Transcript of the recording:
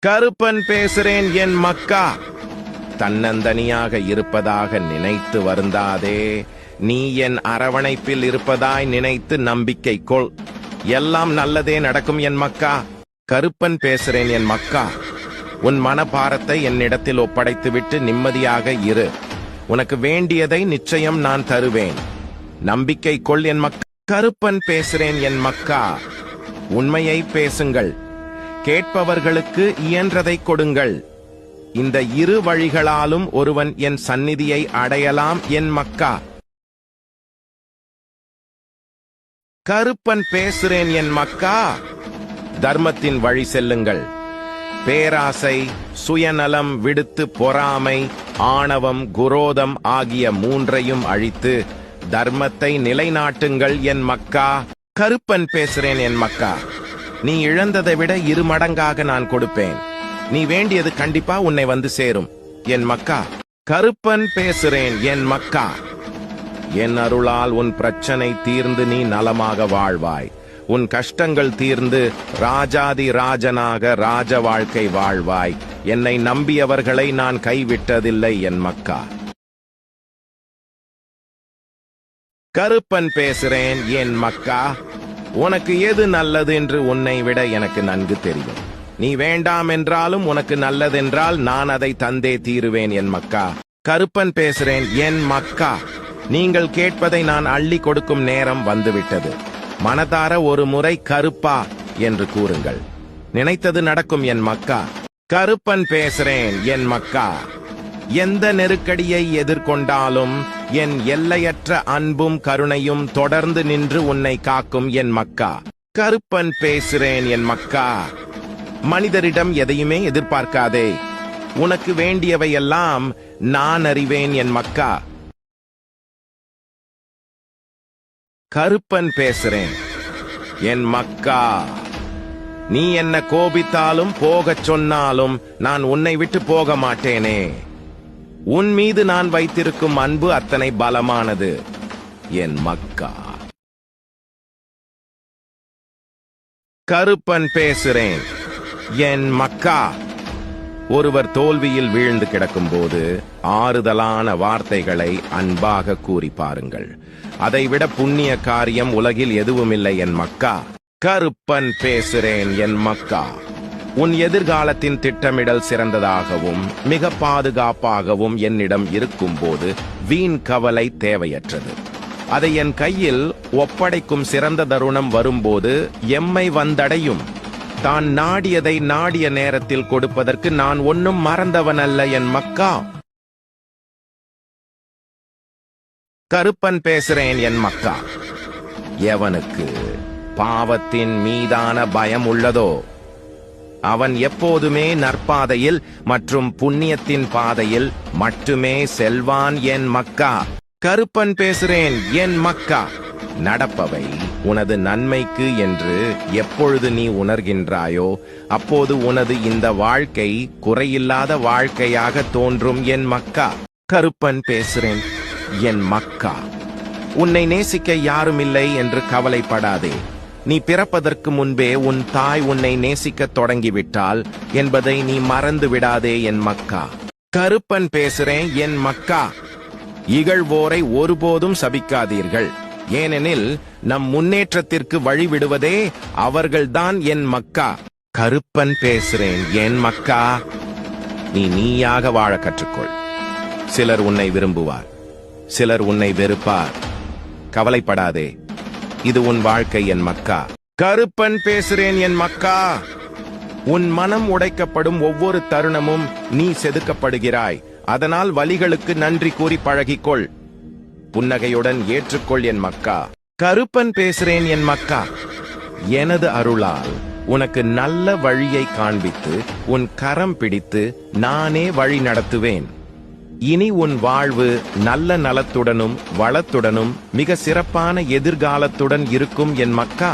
கருப்பன் பேசுறேன் என் மக்கா. தன்னந்தனியாக இருப்பதாக நினைத்து வருந்தாதே. நீ என் அரவணைப்பில் இருப்பதாய் நினைத்து நம்பிக்கை கொள். எல்லாம் நல்லதே நடக்கும் என் மக்கா. கருப்பன் பேசுறேன் என் மக்கா. உன் மனபாரத்தை என்னிடத்தில் ஒப்படைத்துவிட்டு நிம்மதியாக இரு. உனக்கு வேண்டியதை நிச்சயம் நான் தருவேன். நம்பிக்கை கொள் என் மக்கா. கருப்பன் பேசுறேன் என் மக்கா. உண்மையை பேசுங்கள். கேட்பவர்களுக்கு இயன்றதை கொடுங்கள். இந்த இரு வழிகளாலும் ஒருவன் என் சந்நிதியை அடையலாம் என் மக்கா. கருப்பன் பேசுறேன் என் மக்கா. தர்மத்தின் வழி செல்லுங்கள். பேராசை, சுயநலம் விடுத்து பொறாமை, ஆணவம், குரோதம் ஆகிய மூன்றையும் அழித்து தர்மத்தை நிலைநாட்டுங்கள் என் மக்கா. கருப்பன் பேசுறேன் என் மக்கா. நீ இழந்ததை விட 2 மடங்காக நான் கொடுப்பேன். நீ வேண்டியது கண்டிப்பா உன்னை வந்து சேரும் என் மக்கா. கருப்பன் பேசுறேன் என் மக்கா. என் அருளால் உன் பிரச்சனை தீர்ந்து நீ நலமாக வாழ்வாய். உன் கஷ்டங்கள் தீர்ந்து ராஜாதி ராஜனாக ராஜ வாழ்க்கை வாழ்வாய். என்னை நம்பியவர்களை நான் கைவிட்டதில்லை என் மக்கா. கருப்பன் பேசுறேன் என் மக்கா. உனக்கு எது நல்லது என்று உன்னை விட எனக்கு நன்கு தெரியும். நீ வேண்டாம் என்றாலும் உனக்கு நல்லதென்றால் நான் அதை தந்தே தீருவேன் என் மக்கா. கருப்பன் பேசுறேன் என் மக்கா. நீங்கள் கேட்பதை நான் அள்ளி கொடுக்கும் நேரம் வந்துவிட்டது. மனதார ஒரு முறை கருப்பா என்று கூறுங்கள். நினைத்தது நடக்கும் என் மக்கா. கருப்பன் பேசுறேன் என் மக்கா. எந்த நெருக்கடியை எதிர்கொண்டாலும் என் எல்லையற்ற அன்பும் கருணையும் தொடர்ந்து நின்று உன்னை காக்கும் என் மக்கா. கருப்பன் பேசுறேன் என் மக்கா. மனிதரிடம் எதையுமே எதிர்பார்க்காதே. உனக்கு வேண்டியவையெல்லாம் நான் அறிவேன் என் மக்கா. கருப்பன் பேசுறேன் என் மக்கா. நீ என்ன கோபித்தாலும் போகச் சொன்னாலும் நான் உன்னை விட்டு போக மாட்டேனே. உன் மீது நான் வைத்திருக்கும் அன்பு அத்தனை பலமானது என் மக்கா. கருப்பன் பேசுறேன் என் மக்கா. ஒருவர் தோல்வியில் வீழ்ந்து கிடக்கும் போது ஆறுதலான வார்த்தைகளை அன்பாக கூறி பாருங்கள். அதைவிட புண்ணிய காரியம் உலகில் எதுவுமில்லை என் மக்கா. கருப்பன் பேசுறேன் என் மக்கா. உன் எதிர்காலத்தின் திட்டமிடல் சிறந்ததாகவும் மிக பாதுகாப்பாகவும் என்னிடம் இருக்கும்போது வீண் கவலை தேவையற்றது. அதை என் கையில் ஒப்படைக்கும் சிறந்த தருணம் வரும்போது எம்மை வந்தடையும். தான் நாடியதை நாடிய நேரத்தில் கொடுப்பதற்கு நான் ஒன்னும் மறந்தவனல்ல என் மக்கா. கருப்பன் பேசுறேன் என் மக்கா. எவனுக்கு பாவத்தின் மீதான பயம் உள்ளதோ அவன் எப்போதுமே நற்பாதையில் மற்றும் புண்ணியத்தின் பாதையில் மட்டுமே செல்வான் என் மக்கா. கருப்பன் பேசுறேன் என் மக்கா. நடப்பவை உனது நன்மைக்கு என்று எப்பொழுது நீ உணர்கின்றாயோ அப்போது உனது இந்த வாழ்க்கை குறையில்லாத வாழ்க்கையாக தோன்றும் என் மக்கா. கருப்பன் பேசுறேன் என் மக்கா. உன்னை நேசிக்க யாருமில்லை என்று கவலைப்படாதே. நீ பிறப்பதற்கு முன்பே உன் தாய் உன்னை நேசிக்கத் தொடங்கிவிட்டால் என்பதை நீ மறந்து விடாதே என் மக்கா. கருப்பன் பேசுறேன் என் மக்கா. இகழ்வோரை ஒருபோதும் சபிக்காதீர்கள். ஏனெனில் நம் முன்னேற்றத்திற்கு வழிவிடுவதே அவர்கள்தான் என் மக்கா. கருப்பன் பேசுறேன் என் மக்கா. நீ நீயாக வாழ கற்றுக்கொள். சிலர் உன்னை விரும்புவார், சிலர் உன்னை வெறுப்பார். கவலைப்படாதே. இது உன் வாழ்க்கை என் மக்கா. கருப்பன் பேசுறேன் என் மக்கா. உன் மனம் உடைக்கப்படும் ஒவ்வொரு தருணமும் நீ செதுக்கப்படுகிறாய். அதனால் வலிகளுக்கு நன்றி கூறி பழகிக்கொள். புன்னகையுடன் ஏற்றுக்கொள் என் மக்கா. கருப்பன் பேசுறேன் என் மக்கா. எனது அருளால் உனக்கு நல்ல வழியை காண்பித்து உன் கரம் பிடித்து நானே வழி நடத்துவேன். இனி உன் வாழ்வு நல்ல நலத்துடனும் வளத்துடனும் மிக சிறப்பான எதிர்காலத்துடன் இருக்கும் என் மக்கா.